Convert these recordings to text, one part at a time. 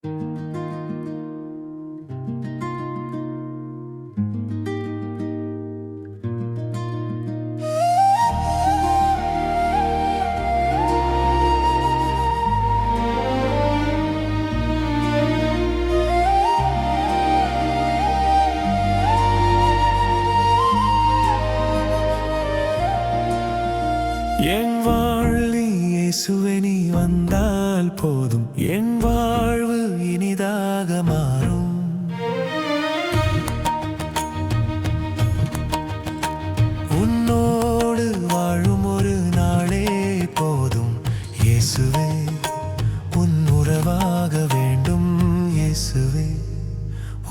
என் வாழ்வில் இயேசுவே நீ வந்தால் போதும், என் வாழ்வு இனிதாக மாறும். உன்னோடு வாழும் ஒரு நாளே போதும் இயேசுவே, உன் உறவாக வேண்டும். இயேசுவே,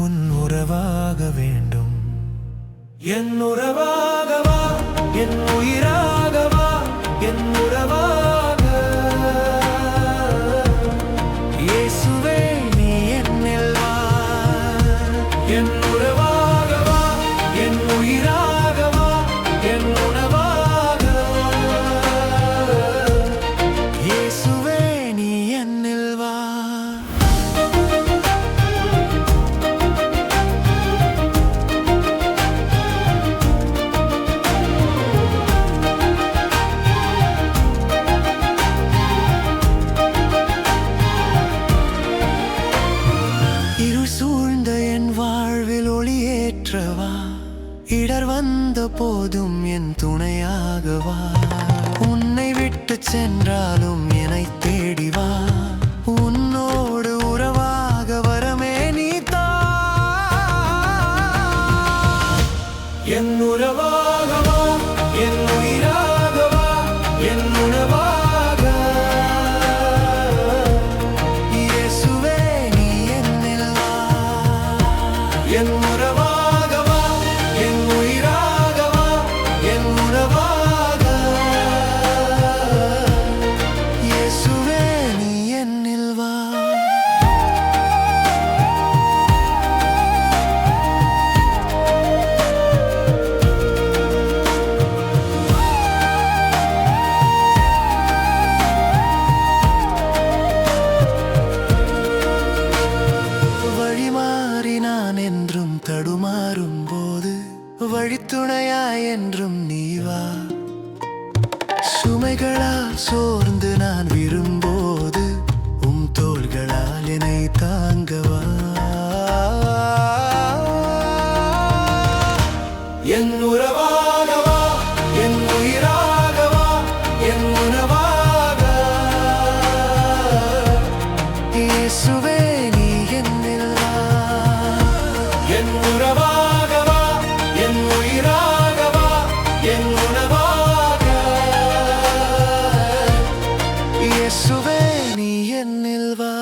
உன் உறவாக வேண்டும். என் உறவாகவா, என் உயிராகவா, என் உறவாக இயேசுவே நீ என்னில் வா. என் உறவாகவா, என் உயிராகவா, என் உணவாக இயேசுவே நீ என்னில் வா. சூழ்ந்த என் வாழ்வில் ஒளியேற்றவா, இடர் வந்த போதும் என் துணையாகவா. உன்னை விட்டு சென்றாலும் என்னை தேடிவா, உன்னோடு உறவாக வரமே நீதா. என் உறவாகவா, என் உயிராகவா, என் உணவாக என் உறவாகவா, என் உயிராகவா, என் உணவாக இயேசுவே நீ என்னில் வா. நான் என்றும் தடுமாறும் போது வழித்துணையாய் என்றும் நீ வா. சுமைகளால் சோர்ந்து நான் விரும்போது தோள்களால் என்னை தாங்கவா. என் உறவாகவா, என் உயிராகவா, என் உணவாக இயேசுவே நீ என்னில் வா. என் உறவாகவா, என் உயிராகவா, என் உணவாக இயேசுவே நீ என்னில் வா.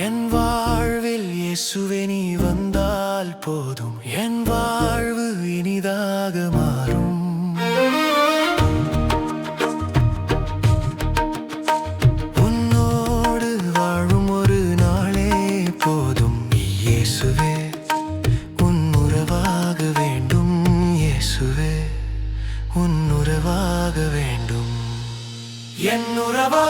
என் வாழ்வில் இயேசுவே நீ வந்தால் போதும், என் வாழ்வு இனிதாக மாறும். உன்னோடு வாழும் ஒரு நாளே போதும் இயேசுவே, உன் உறவாக வேண்டும். இயேசுவே, உன் உறவாக வேண்டும். என் உறவா